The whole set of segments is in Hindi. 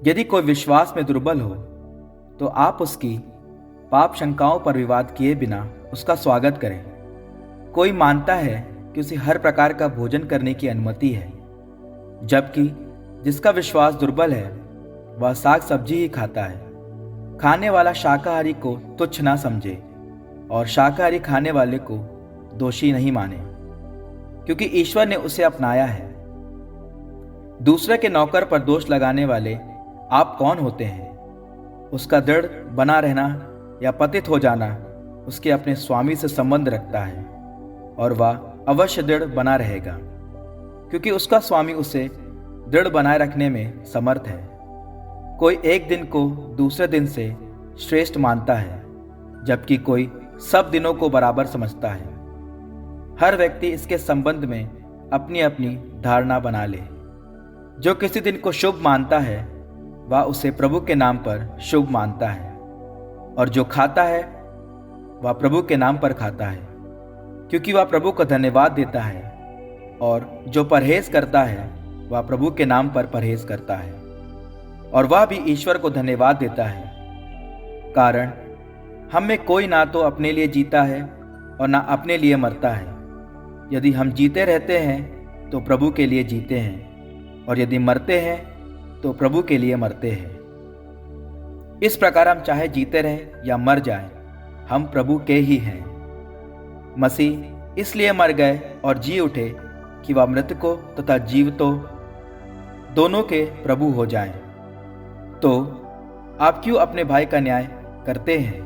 यदि कोई विश्वास में दुर्बल हो तो आप उसकी पाप शंकाओं पर विवाद किए बिना उसका स्वागत करें। कोई मानता है कि उसे हर प्रकार का भोजन करने की अनुमति है, जबकि जिसका विश्वास दुर्बल है वह साग सब्जी ही खाता है। खाने वाला शाकाहारी को तुच्छ ना समझे और शाकाहारी खाने वाले को दोषी नहीं माने, क्योंकि ईश्वर ने उसे अपनाया है। दूसरे के नौकर पर दोष लगाने वाले आप कौन होते हैं? उसका दृढ़ बना रहना या पतित हो जाना उसके अपने स्वामी से संबंध रखता है, और वह अवश्य दृढ़ बना रहेगा, क्योंकि उसका स्वामी उसे दृढ़ बनाए रखने में समर्थ है। कोई एक दिन को दूसरे दिन से श्रेष्ठ मानता है, जबकि कोई सब दिनों को बराबर समझता है। हर व्यक्ति इसके संबंध में अपनी अपनी धारणा बना ले। जो किसी दिन को शुभ मानता है वह उसे प्रभु के नाम पर शुभ मानता है, और जो खाता है वह प्रभु के नाम पर खाता है, क्योंकि वह प्रभु को धन्यवाद देता है। और जो परहेज करता है वह प्रभु के नाम पर परहेज करता है, और वह भी ईश्वर को धन्यवाद देता है। कारण हम में कोई ना तो अपने लिए जीता है और ना अपने लिए मरता है। यदि हम जीते रहते हैं तो प्रभु के लिए जीते हैं, और यदि मरते हैं तो प्रभु के लिए मरते हैं। इस प्रकार हम चाहे जीते रहें या मर जाएं, हम प्रभु के ही हैं। मसीह इसलिए मर गए और जी उठे कि वह मृतकों तथा जीवितों दोनों के प्रभु हो जाएं। तो आप क्यों अपने भाई का न्याय करते हैं?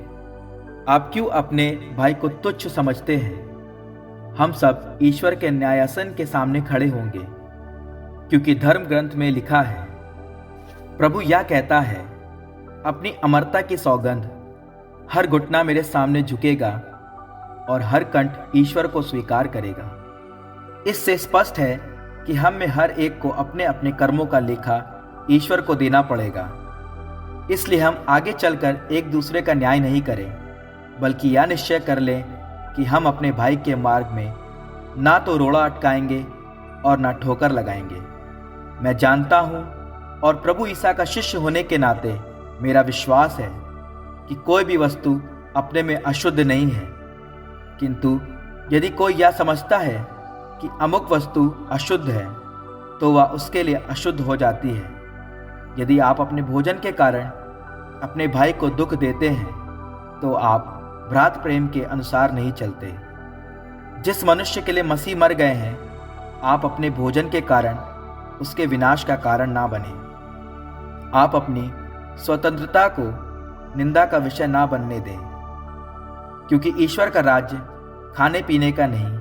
आप क्यों अपने भाई को तुच्छ समझते हैं? हम सब ईश्वर के न्यायासन के सामने खड़े होंगे, क्योंकि धर्म ग्रंथ में लिखा है, प्रभु यह कहता है, अपनी अमरता की सौगंध, हर घुटना मेरे सामने झुकेगा और हर कंठ ईश्वर को स्वीकार करेगा। इससे स्पष्ट है कि हम में हर एक को अपने अपने कर्मों का लेखा ईश्वर को देना पड़ेगा। इसलिए हम आगे चलकर एक दूसरे का न्याय नहीं करें, बल्कि यह निश्चय कर लें कि हम अपने भाई के मार्ग में ना तो रोड़ा अटकाएंगे और ना ठोकर लगाएंगे। मैं जानता हूँ और प्रभु ईसा का शिष्य होने के नाते मेरा विश्वास है कि कोई भी वस्तु अपने में अशुद्ध नहीं है, किंतु यदि कोई यह समझता है कि अमुक वस्तु अशुद्ध है तो वह उसके लिए अशुद्ध हो जाती है। यदि आप अपने भोजन के कारण अपने भाई को दुख देते हैं तो आप भ्रात प्रेम के अनुसार नहीं चलते। जिस मनुष्य के लिए मसीह मर गए हैं, आप अपने भोजन के कारण उसके विनाश का कारण ना बने। आप अपनी स्वतंत्रता को निंदा का विषय ना बनने दें, क्योंकि ईश्वर का राज्य खाने पीने का नहीं,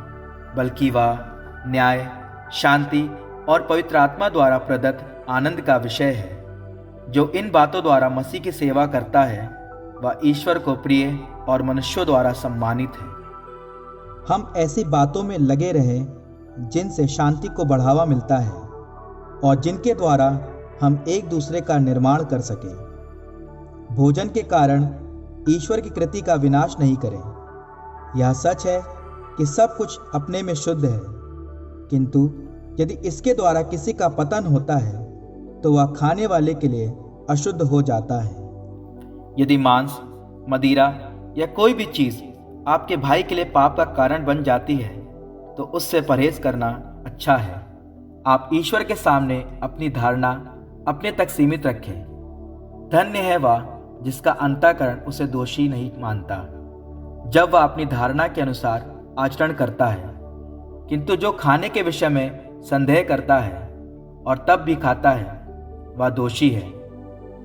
बल्कि वह न्याय, शांति और पवित्र आत्मा द्वारा प्रदत्त आनंद का विषय है। जो इन बातों द्वारा मसीह की सेवा करता है वह ईश्वर को प्रिय और मनुष्यों द्वारा सम्मानित है। हम ऐसी बातों में लगे रहें जिनसे शांति को बढ़ावा मिलता है और जिनके द्वारा हम एक दूसरे का निर्माण कर सकें। भोजन के कारण ईश्वर की कृति का विनाश नहीं करें। यह सच है कि सब कुछ अपने में शुद्ध है, किंतु यदि इसके द्वारा किसी का पतन होता है तो वह खाने वाले के लिए अशुद्ध हो जाता है। यदि मांस, मदिरा या कोई भी चीज आपके भाई के लिए पाप का कारण बन जाती है तो उससे परहेज करना अच्छा है। आप ईश्वर के सामने अपनी धारणा अपने तक सीमित रखें। धन्य है वह जिसका अंतःकरण उसे दोषी नहीं मानता जब वह अपनी धारणा के अनुसार आचरण करता है, किंतु जो खाने के विषय में संदेह करता है और तब भी खाता है वह दोषी है,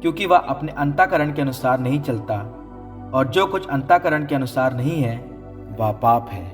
क्योंकि वह अपने अंतःकरण के अनुसार नहीं चलता, और जो कुछ अंतःकरण के अनुसार नहीं है वह पाप है।